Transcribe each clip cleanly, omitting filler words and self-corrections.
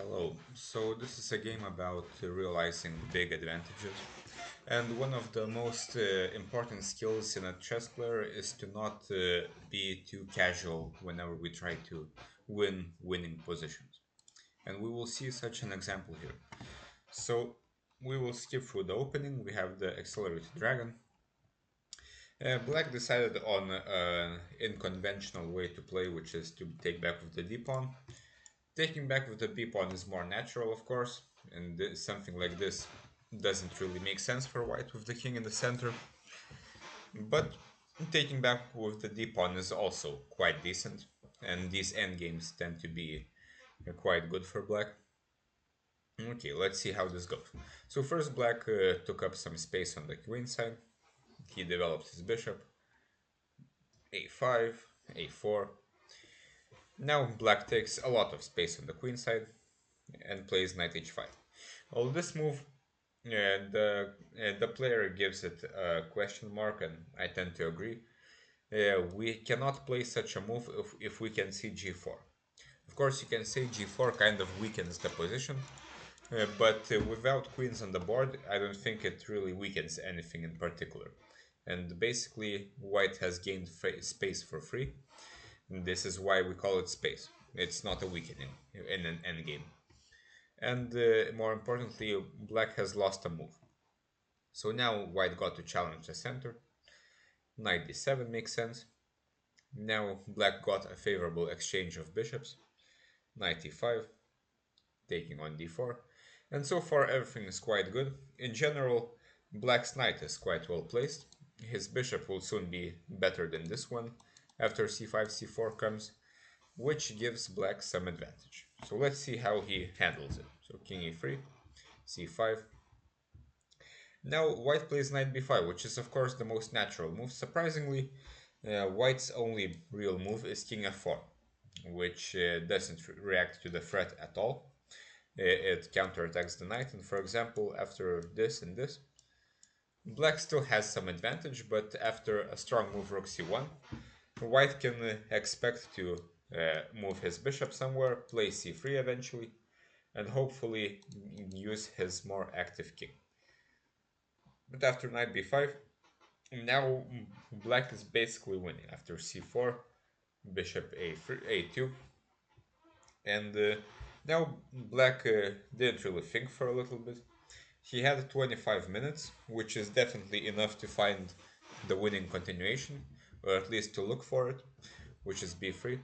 Hello. So this is a game about realizing big advantages. And one of the most important skills in a chess player is to not be too casual whenever we try to win winning positions. And we will see such an example here. So we will skip through the opening. We have the accelerated dragon. Black decided on an unconventional way to play, which is to take back with the d pawn. Taking back with the b pawn is more natural, of course, and something like this doesn't really make sense for white with the king in the center. But taking back with the d pawn is also quite decent, and these endgames tend to be quite good for black. Okay, let's see how this goes. So first black took up some space on the queen side. He developed his bishop, a5, a4. Now black takes a lot of space on the queen side and plays knight h5. Well, this move, the player gives it a question mark, and I tend to agree. We cannot play such a move if we can see g4. Of course, you can say g4 kind of weakens the position, but without queens on the board, I don't think it really weakens anything in particular. And basically, white has gained space for free. And this is why we call it space. It's not a weakening in an endgame. And more importantly, black has lost a move. So now white got to challenge the center. Knight d7 makes sense. Now black got a favorable exchange of bishops. Knight e5, taking on d4. And so far everything is quite good. In general, black's knight is quite well placed. His bishop will soon be better than this one after c5, c4 comes, which gives black some advantage. So let's see how he handles it. So king e3, c5. Now white plays knight b5, which is of course the most natural move. Surprisingly, white's only real move is king f4, which doesn't react to the threat at all. It counterattacks the knight, and for example, after this and this, black still has some advantage, but after a strong move rook c1, white can expect to move his bishop somewhere, play c3 eventually, and hopefully use his more active king. But after knight b5, now black is basically winning. After c4, bishop a3, a2, and now black didn't really think for a little bit. He had 25 minutes, which is definitely enough to find the winning continuation, or at least to look for it, which is b3.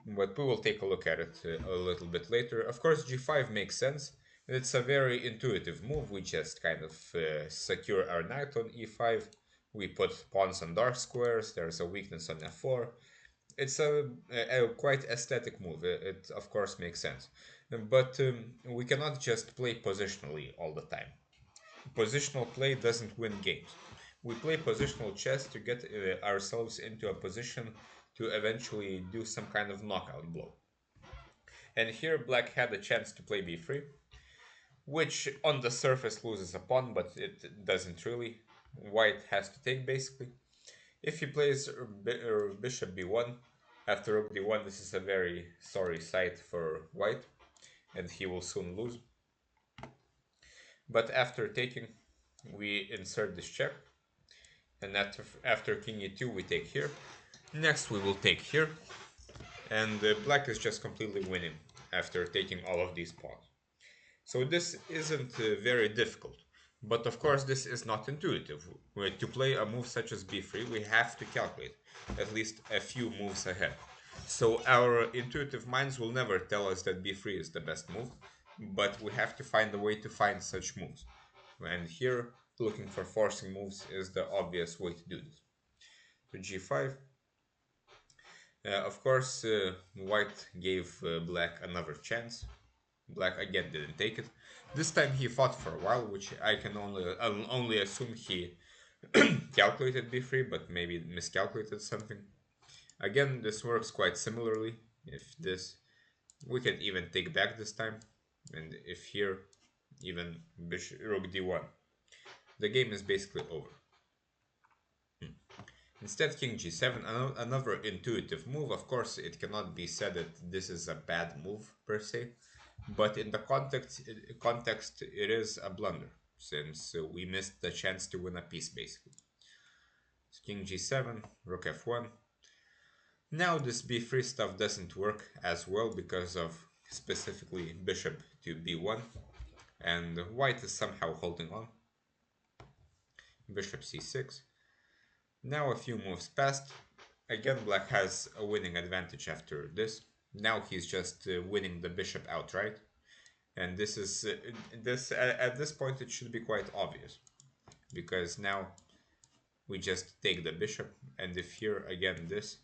But we will take a look at it a little bit later. Of course, g5 makes sense. It's a very intuitive move. We just kind of secure our knight on e5. We put pawns on dark squares. There's a weakness on f4. It's a quite aesthetic move. It of course makes sense. But we cannot just play positionally all the time. Positional play doesn't win games. We play positional chess to get ourselves into a position to eventually do some kind of knockout blow. And here black had a chance to play b3, which on the surface loses a pawn, but it doesn't really. White has to take basically. If he plays bishop b1, after rook d1, this is a very sorry sight for white, and he will soon lose. But after taking, we insert this check, and after king e2, we take here. Next, we will take here, and black is just completely winning after taking all of these pawns. So this isn't very difficult. But of course, this is not intuitive. To play a move such as b3, we have to calculate at least a few moves ahead. So our intuitive minds will never tell us that b3 is the best move, but we have to find a way to find such moves. And here, looking for forcing moves is the obvious way to do this. So g5. Of course, white gave black another chance. Black again didn't take it. This time he fought for a while, which I'll only assume he calculated b3, but maybe miscalculated something. Again, this works quite similarly. If this, we can even take back this time, and if here, even bishop rook d1, the game is basically over. Instead, king g7, another intuitive move. Of course, it cannot be said that this is a bad move per se, but in the context it is a blunder, since we missed the chance to win a piece basically. So king g7, rook f1. Now this b3 stuff doesn't work as well because of specifically bishop to b1, and white is somehow holding on. Bishop c6. Now a few moves passed. Again, black has a winning advantage after this. Now he's just winning the bishop outright. And this is at this point it should be quite obvious, because now we just take the bishop, and if here again this,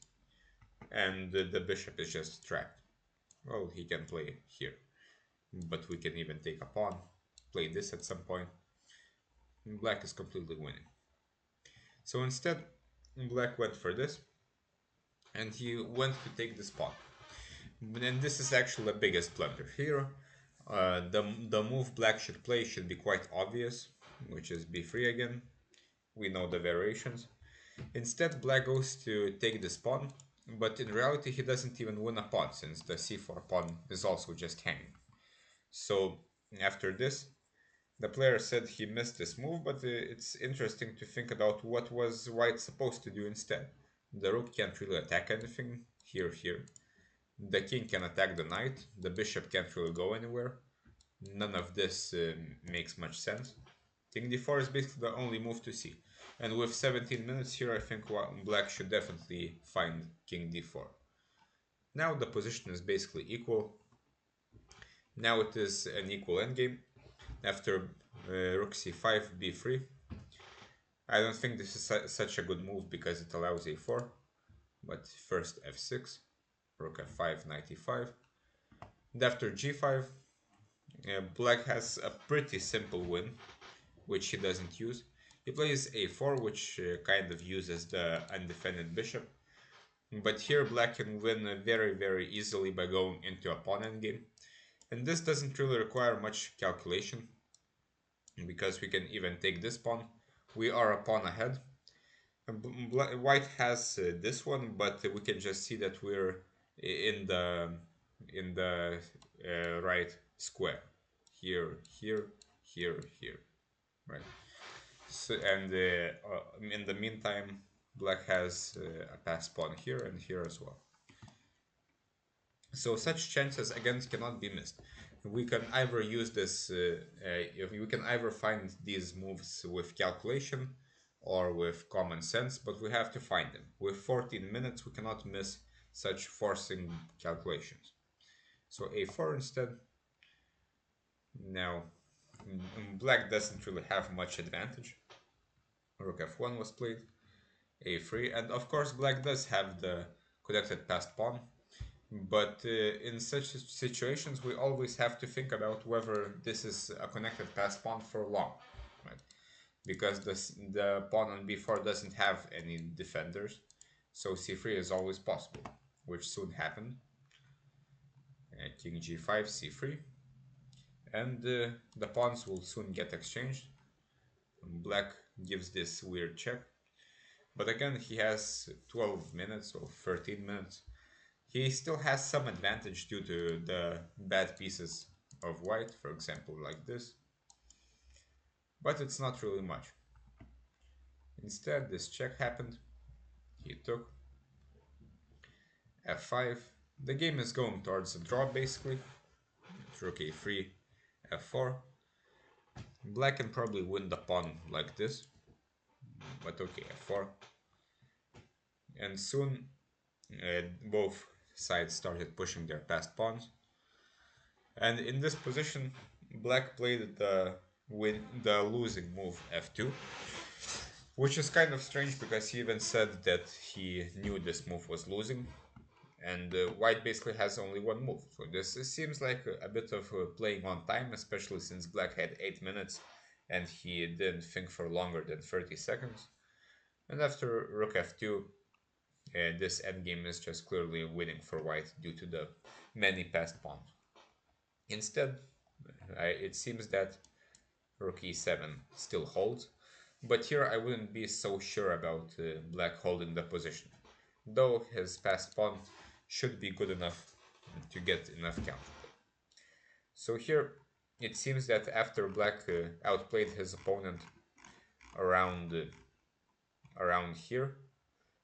and the bishop is just trapped. Well, he can play here, but we can even take a pawn, play this at some point. Black is completely winning. So instead, black went for this, and he went to take this pawn. And this is actually the biggest blunder here. The move black should play should be quite obvious, which is b3 again. We know the variations. Instead, black goes to take this pawn, but in reality he doesn't even win a pawn, since the c4 pawn is also just hanging. So after this, the player said he missed this move, but it's interesting to think about what was white supposed to do instead. The rook can't really attack anything here. The king can attack the knight, the bishop can't really go anywhere. None of this makes much sense. King d4 is basically the only move to see. And with 17 minutes here, I think black should definitely find king d4. Now the position is basically equal. Now it is an equal endgame. After rook c5, b3. I don't think this is such a good move because it allows a4. But first f6, rook f5, knight e5. And after g5, black has a pretty simple win, which he doesn't use. He plays a4, which kind of uses the undefended bishop. But here black can win very easily by going into a pawn endgame. And this doesn't really require much calculation, because we can even take this pawn. We are a pawn ahead. White has this one, but we can just see that we're in the right square. Here, right? So, and in the meantime, black has a pass pawn here and here as well. So such chances again cannot be missed. We can either use this, if we can either find these moves with calculation or with common sense, but we have to find them. With 14 minutes, we cannot miss such forcing calculations. So a4 instead. Now, black doesn't really have much advantage. Rook f1 was played, a3, and of course black does have the connected passed pawn, but in such situations we always have to think about whether this is a connected passed pawn for long, right? Because the pawn on b4 doesn't have any defenders, so c3 is always possible, which soon happened. King g5, c3, and the pawns will soon get exchanged. Black gives this weird check, but again he has 12 minutes or 13 minutes. He still has some advantage due to the bad pieces of white, for example like this, but it's not really much. Instead, this check happened. He took f5. The game is going towards a draw basically. Rook a3, f4. Black can probably win the pawn like this, but okay, f4. And soon both sides started pushing their passed pawns. And in this position, black played the losing move f2, which is kind of strange because he even said that he knew this move was losing, and white basically has only one move. So this seems like a bit of playing on time, especially since black had 8 minutes and he didn't think for longer than 30 seconds. And after rook f2, this endgame is just clearly winning for white due to the many passed pawns. Instead, it seems that rook e7 still holds, but here I wouldn't be so sure about black holding the position, though his passed pawn should be good enough to get enough counterplay. So here it seems that after black outplayed his opponent around around here,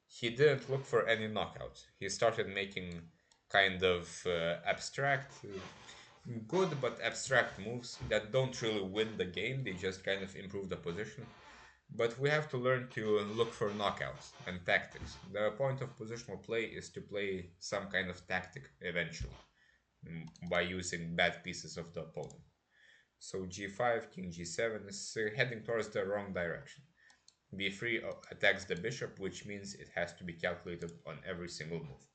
he didn't look for any knockouts. He started making kind of abstract, good but abstract moves that don't really win the game, they just kind of improve the position. But we have to learn to look for knockouts and tactics. The point of positional play is to play some kind of tactic eventually, by using bad pieces of the opponent. So g5, king g7 is heading towards the wrong direction. b3 attacks the bishop, which means it has to be calculated on every single move.